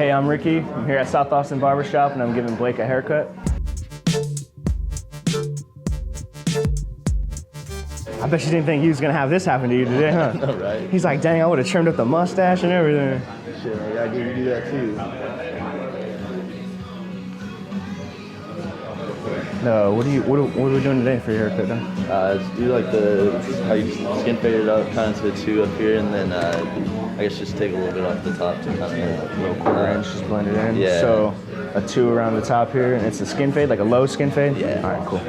Hey, I'm Ricky. I'm here at South Austin Barbershop and I'm giving Blake a haircut. I bet you didn't think you was gonna have this happen to you today, huh? No, right? He's like, dang, I would have trimmed up the mustache and everything. Shit, I gotta get you to do that too. No, what are we doing today for your haircut, then? Just do like how you skin fade it up kind of to a 2 up here, and then I guess just take a little bit off the top to kind of A little quarter inch, just blend it in. Yeah. So a 2 around the top here, and it's a skin fade, like a low skin fade? Yeah. All right, cool.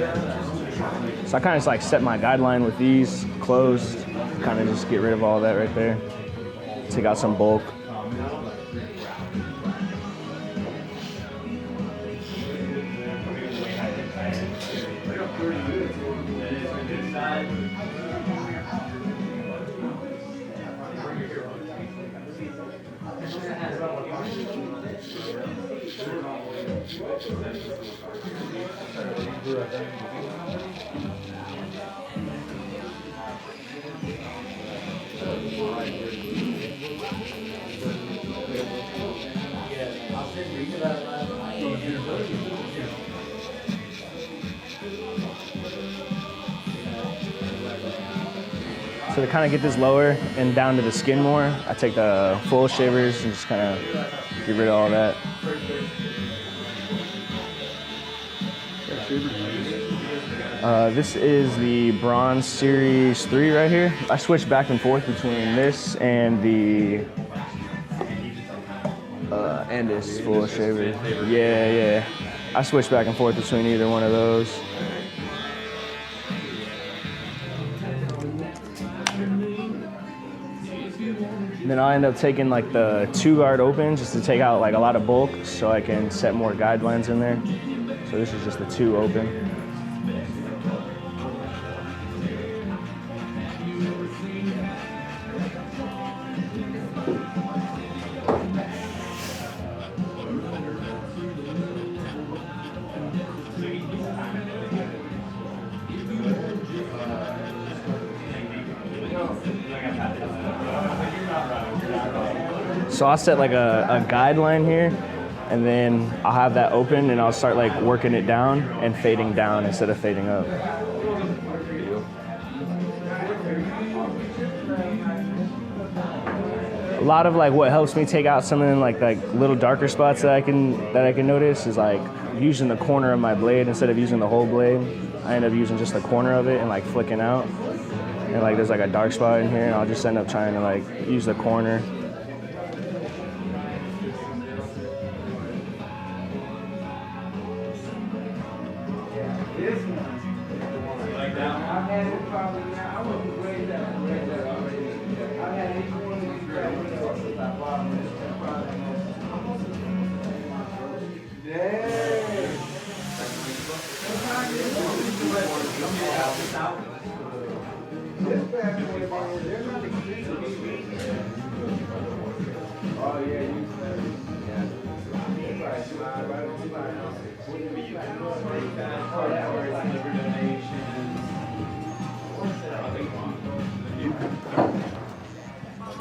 So I kind of just like set my guideline with these closed, kind of just get rid of all that right there. Take out some bulk. So to kind of get this lower and down to the skin more, I take the full shavers and just kind of get rid of all that. This is the Bronze Series 3 right here. I switch back and forth between this and the and this full shaver. Yeah. I switch back and forth between either one of those. And then I'll end up taking like the 2 guard open just to take out like a lot of bulk so I can set more guidelines in there. So this is just the 2 open. So I'll set like a guideline here, and then I'll have that open and I'll start like working it down and fading down instead of fading up. A lot of like what helps me take out some of them like little darker spots that I can notice is like using the corner of my blade instead of using the whole blade. I end up using just the corner of it and like flicking out. And like there's like a dark spot in here and I'll just end up trying to like use the corner.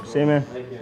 See you, man. Thank you.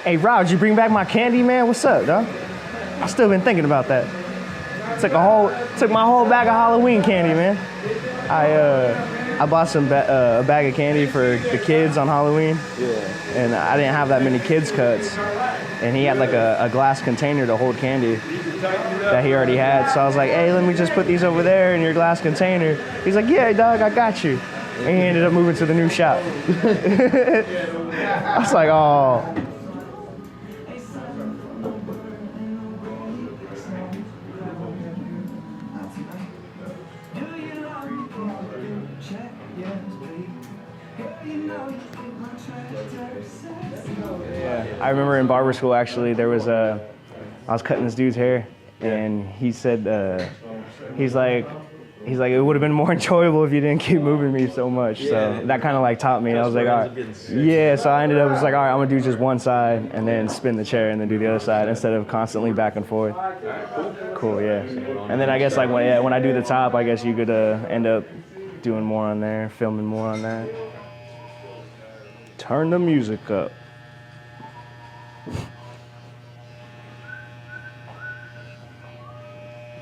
Hey, Rob, did you bring back my candy, man? What's up, dog? I still been thinking about that. Took my whole bag of Halloween candy, man. I bought a bag of candy for the kids on Halloween. Yeah. And I didn't have that many kids cuts. And he had like a glass container to hold candy that he already had. So I was like, hey, let me just put these over there in your glass container. He's like, yeah, dog, I got you. And he ended up moving to the new shop. I was like, oh. Yeah, I remember in barber school actually there was I was cutting this dude's hair, and he said he's like it would have been more enjoyable if you didn't keep moving me so much. So that kind of like taught me. I was like, all right, yeah. So I ended up just like, all right, I'm gonna do just one side and then spin the chair and then do the other side instead of constantly back and forth. Cool, yeah. And then I guess like when I do the top, I guess you could end up doing more on there, filming more on that. Turn the music up.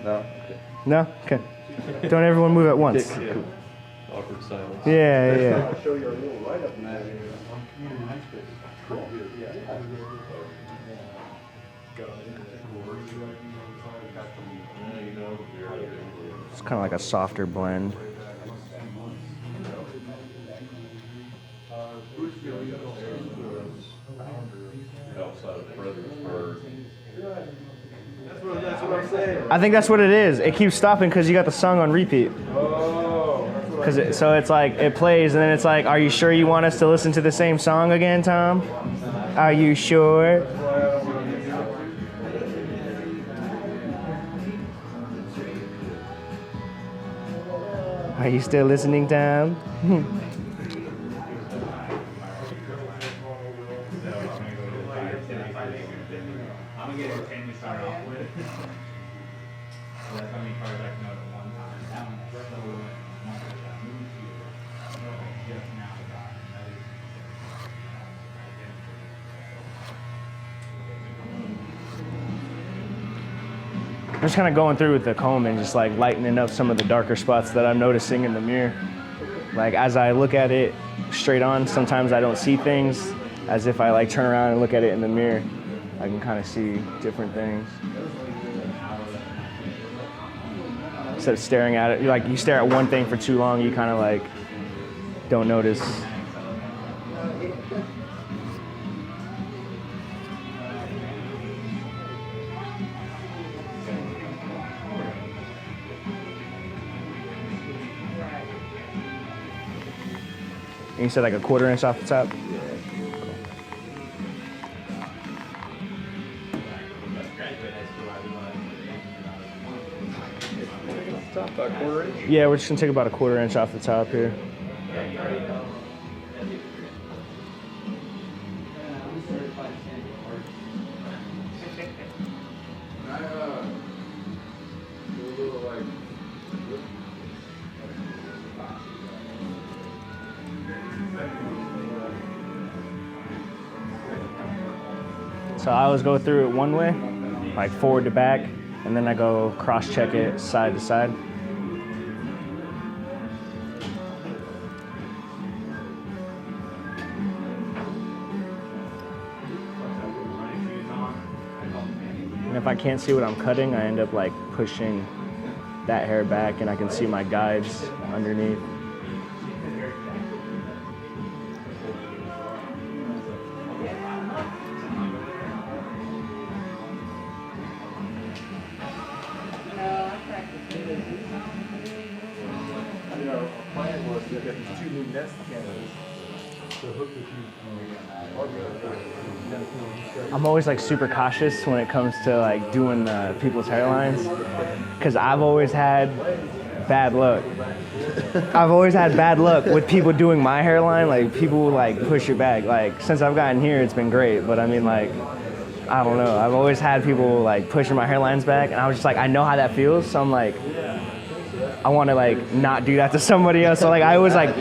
No? Okay. No? Okay. Don't everyone move at once. Yeah. Awkward silence. Yeah. I'll show you a little write-up in that. It's kind of like a softer blend. That's what I'm saying. I think that's what it is. It keeps stopping because you got the song on repeat. So it's like it plays and then it's like, are you sure you want us to listen to the same song again, Tom? Are you sure? Are you still listening, Tom? I'm just kind of going through with the comb and just like lightening up some of the darker spots that I'm noticing in the mirror. Like as I look at it straight on, sometimes I don't see things. As if I like turn around and look at it in the mirror, I can kind of see different things. Instead of staring at it, like you stare at one thing for too long, you kind of like don't notice. And you said like a 1/4 inch off the top? Top, about 1/4 inch. Yeah, we're just gonna take about a 1/4 inch off the top here. So I always go through it one way, like forward to back, and then I go cross-check it side to side. And if I can't see what I'm cutting, I end up like pushing that hair back and I can see my guides underneath. I'm always like super cautious when it comes to like doing people's hairlines, because I've always had bad luck. I've always had bad luck with people doing my hairline. Like people will like push it back. Like since I've gotten here, it's been great. But I mean, like, I don't know. I've always had people like pushing my hairlines back, and I was just like, I know how that feels. So I'm like, I want to like not do that to somebody else. So like I always like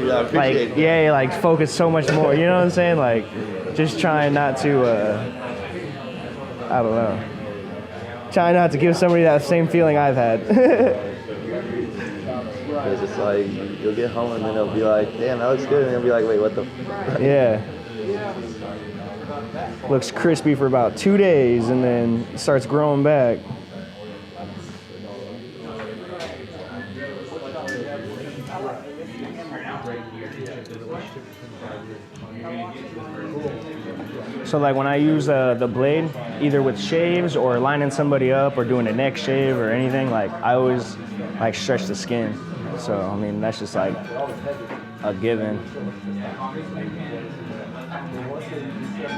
focus so much more. You know what I'm saying? Like just trying not to. I don't know. Trying not to give somebody that same feeling I've had. Because it's like, you'll get home and then they'll be like, damn, that looks good. And they'll be like, wait, what the f-? Yeah. Looks crispy for about 2 days and then starts growing back. So like when I use the blade, either with shaves or lining somebody up or doing a neck shave or anything, like I always like stretch the skin. So, I mean, that's just like a given.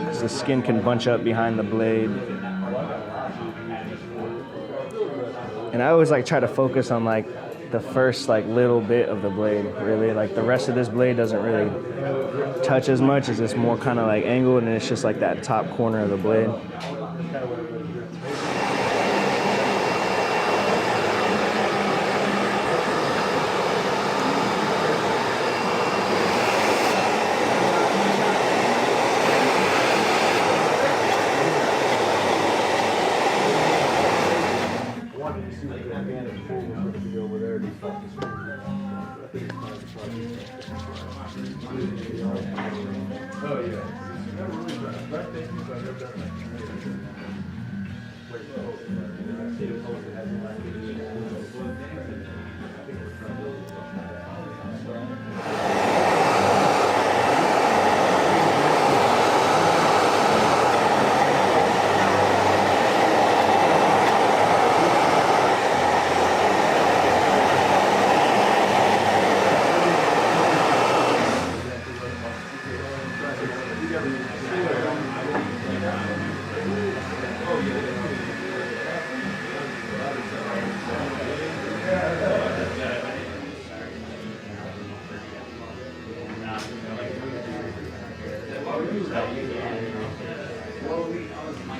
'Cause the skin can bunch up behind the blade. And I always like try to focus on like the first like little bit of the blade, really. Like the rest of this blade doesn't really touch as much as it's more kind of like angled, and it's just like that top corner of the blade.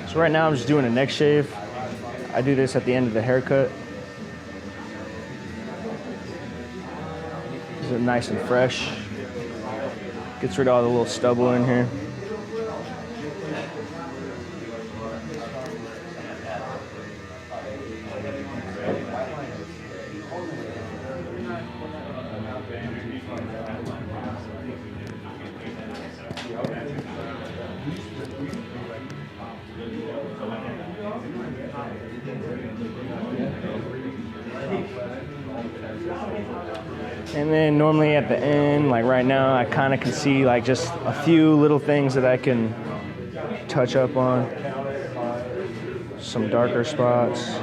So right now I'm just doing a neck shave. I do this at the end of the haircut. Is it nice and fresh? Gets rid of all the little stubble in here. And then normally at the end, like right now, I kind of can see like just a few little things that I can touch up on. Some darker spots.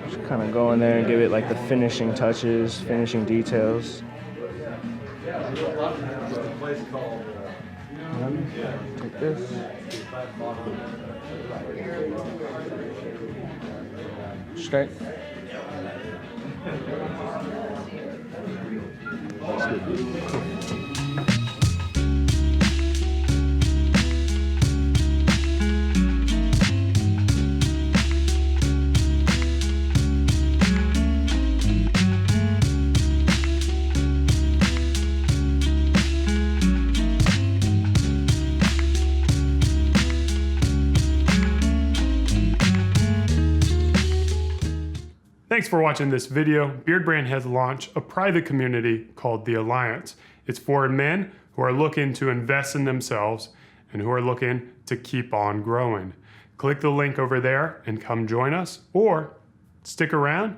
Just kind of go in there and give it like the finishing touches, finishing details. Take this. Straight. That's good. Thanks for watching this video. Beardbrand has launched a private community called The Alliance. It's for men who are looking to invest in themselves and who are looking to keep on growing. Click the link over there and come join us, or stick around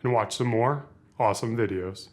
and watch some more awesome videos.